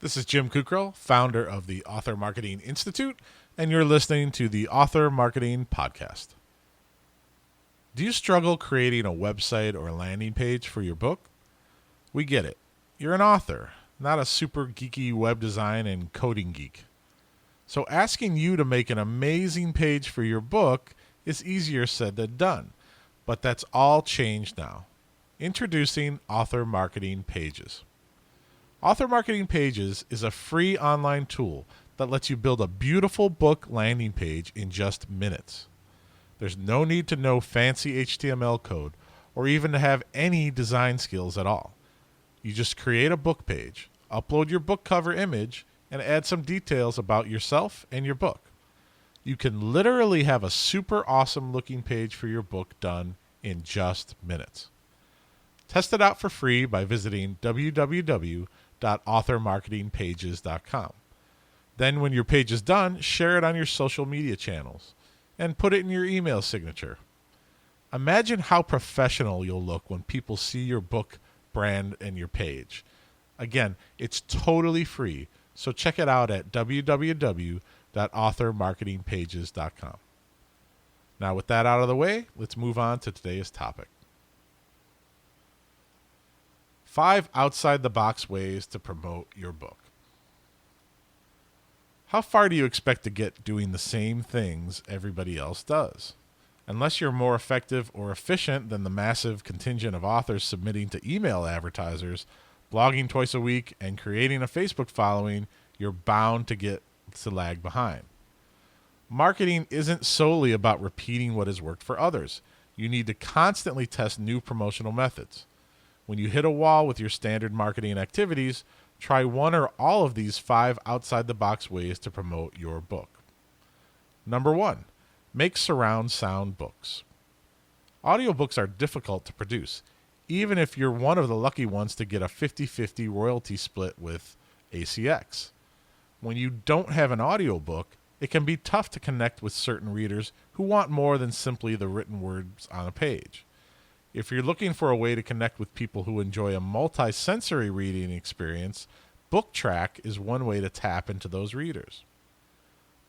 This is Jim Kukrow, founder of the Author Marketing Institute, and you're listening to the Author Marketing Podcast. Do you struggle creating a website or landing page for your book? We get it. You're an author, not a super geeky web design and coding geek. So asking you to make an amazing page for your book is easier said than done, but that's all changed now. Introducing Author Marketing Pages. Author Marketing Pages is a free online tool that lets you build a beautiful book landing page in just minutes. There's no need to know fancy HTML code or even to have any design skills at all. You just create a book page, upload your book cover image, and add some details about yourself and your book. You can literally have a super awesome looking page for your book done in just minutes. Test it out for free by visiting www.authormarketingpages.com. Then when your page is done, share it on your social media channels and put it in your email signature. Imagine how professional you'll look when people see your book brand and your page. Again, it's totally free, so check it out at www.authormarketingpages.com. Now with that out of the way, let's move on to today's topic. 5 outside-the-box ways to promote your book. How far do you expect to get doing the same things everybody else does? Unless you're more effective or efficient than the massive contingent of authors submitting to email advertisers, blogging twice a week, and creating a Facebook following, you're bound to lag behind. Marketing isn't solely about repeating what has worked for others. You need to constantly test new promotional methods. When you hit a wall with your standard marketing activities, try one or all of these 5 outside-the-box ways to promote your book. Number 1, make surround sound books. Audiobooks are difficult to produce, even if you're one of the lucky ones to get a 50-50 royalty split with ACX. When you don't have an audiobook, it can be tough to connect with certain readers who want more than simply the written words on a page. If you're looking for a way to connect with people who enjoy a multi-sensory reading experience, BookTrack is one way to tap into those readers.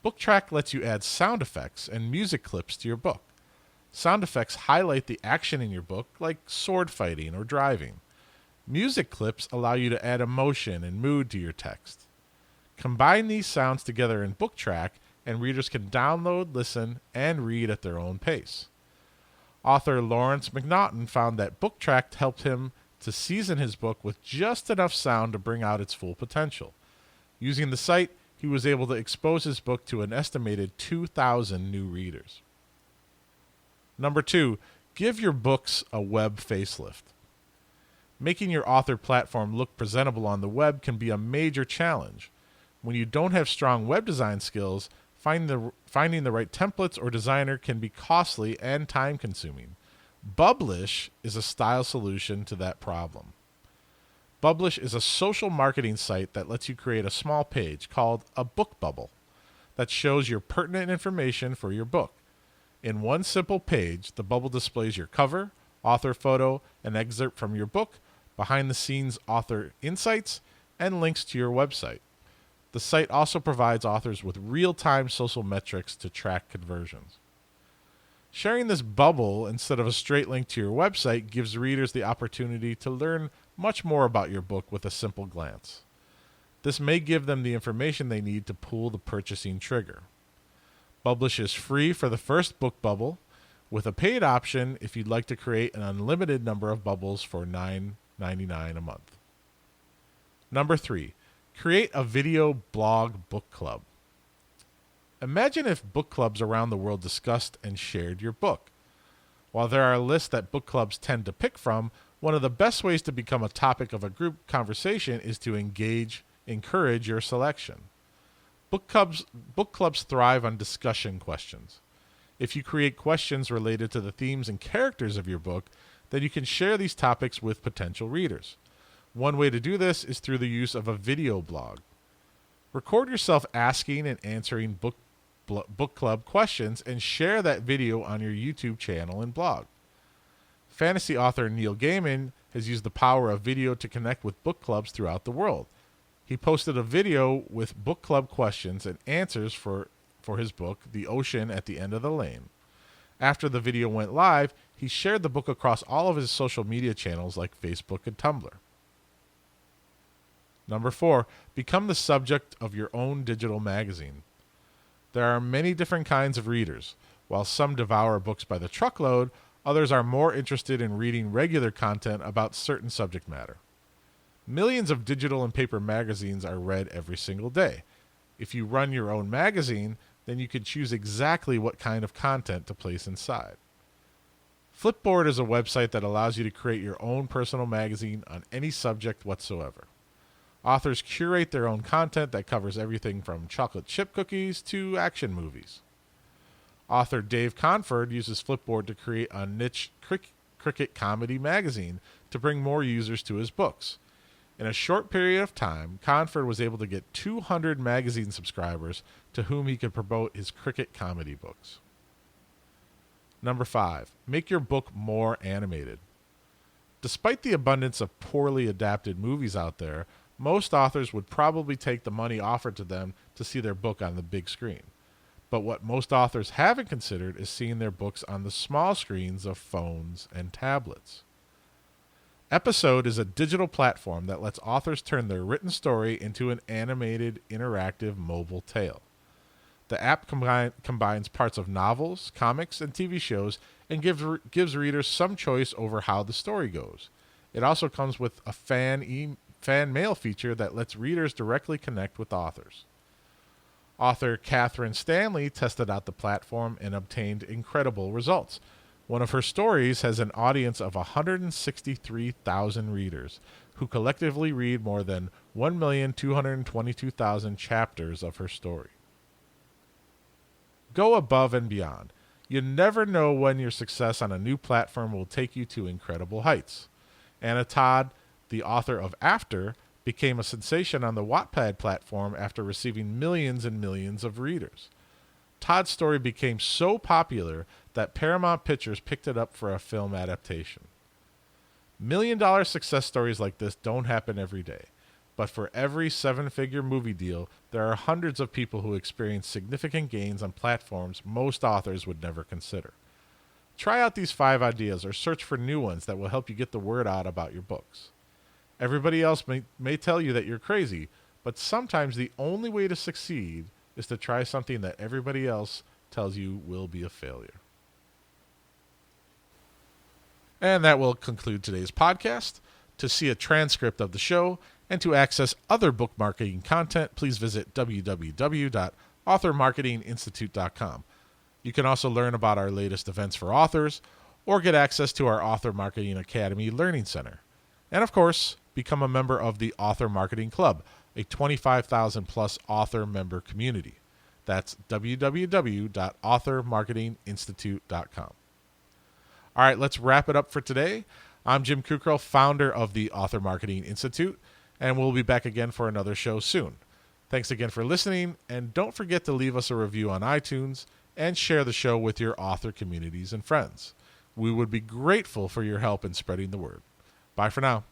BookTrack lets you add sound effects and music clips to your book. Sound effects highlight the action in your book, like sword fighting or driving. Music clips allow you to add emotion and mood to your text. Combine these sounds together in BookTrack, and readers can download, listen, and read at their own pace. Author Lawrence McNaughton found that BookTrack helped him to season his book with just enough sound to bring out its full potential. Using the site, he was able to expose his book to an estimated 2,000 new readers. Number 2, give your books a web facelift. Making your author platform look presentable on the web can be a major challenge. When you don't have strong web design skills, finding the right templates or designer can be costly and time-consuming. Publish is a style solution to that problem. Publish is a social marketing site that lets you create a small page called a book bubble that shows your pertinent information for your book. In one simple page, the bubble displays your cover, author photo, an excerpt from your book, behind-the-scenes author insights, and links to your website. The site also provides authors with real-time social metrics to track conversions. Sharing this bubble instead of a straight link to your website gives readers the opportunity to learn much more about your book with a simple glance. This may give them the information they need to pull the purchasing trigger. Publish is free for the first book bubble, with a paid option if you'd like to create an unlimited number of bubbles for $9.99 a month. Number 3. Create a video blog book club. Imagine if book clubs around the world discussed and shared your book. While there are lists that book clubs tend to pick from, one of the best ways to become a topic of a group conversation is to encourage your selection. Book clubs thrive on discussion questions. If you create questions related to the themes and characters of your book, then you can share these topics with potential readers. One way to do this is through the use of a video blog. Record yourself asking and answering book club questions and share that video on your YouTube channel and blog. Fantasy author Neil Gaiman has used the power of video to connect with book clubs throughout the world. He posted a video with book club questions and answers for his book, The Ocean at the End of the Lane. After the video went live, he shared the book across all of his social media channels like Facebook and Tumblr. Number 4, become the subject of your own digital magazine. There are many different kinds of readers. While some devour books by the truckload, others are more interested in reading regular content about certain subject matter. Millions of digital and paper magazines are read every single day. If you run your own magazine, then you can choose exactly what kind of content to place inside. Flipboard is a website that allows you to create your own personal magazine on any subject whatsoever. Authors curate their own content that covers everything from chocolate chip cookies to action movies. Author Dave Conford uses Flipboard to create a niche cricket comedy magazine to bring more users to his books. In a short period of time, Conford was able to get 200 magazine subscribers to whom he could promote his cricket comedy books. Number 5, make your book more animated. Despite the abundance of poorly adapted movies out there, most authors would probably take the money offered to them to see their book on the big screen. But what most authors haven't considered is seeing their books on the small screens of phones and tablets. Episode is a digital platform that lets authors turn their written story into an animated, interactive mobile tale. The app combines parts of novels, comics, and TV shows and gives readers some choice over how the story goes. It also comes with a fan mail feature that lets readers directly connect with authors. Author Catherine Stanley tested out the platform and obtained incredible results. One of her stories has an audience of 163,000 readers who collectively read more than 1,222,000 chapters of her story. Go above and beyond. You never know when your success on a new platform will take you to incredible heights. Anna Todd, the author of After, became a sensation on the Wattpad platform after receiving millions and millions of readers. Todd's story became so popular that Paramount Pictures picked it up for a film adaptation. $1 million success stories like this don't happen every day, but for every 7-figure movie deal, there are hundreds of people who experience significant gains on platforms most authors would never consider. Try out these 5 ideas or search for new ones that will help you get the word out about your books. Everybody else may tell you that you're crazy, but sometimes the only way to succeed is to try something that everybody else tells you will be a failure. And that will conclude today's podcast. To see a transcript of the show and to access other book marketing content, please visit www.authormarketinginstitute.com. You can also learn about our latest events for authors or get access to our Author Marketing Academy Learning Center. And of course, become a member of the Author Marketing Club, a 25,000 plus author member community. That's www.authormarketinginstitute.com. All right, let's wrap it up for today. I'm Jim Kukrow, founder of the Author Marketing Institute, and we'll be back again for another show soon. Thanks again for listening, and don't forget to leave us a review on iTunes and share the show with your author communities and friends. We would be grateful for your help in spreading the word. Bye for now.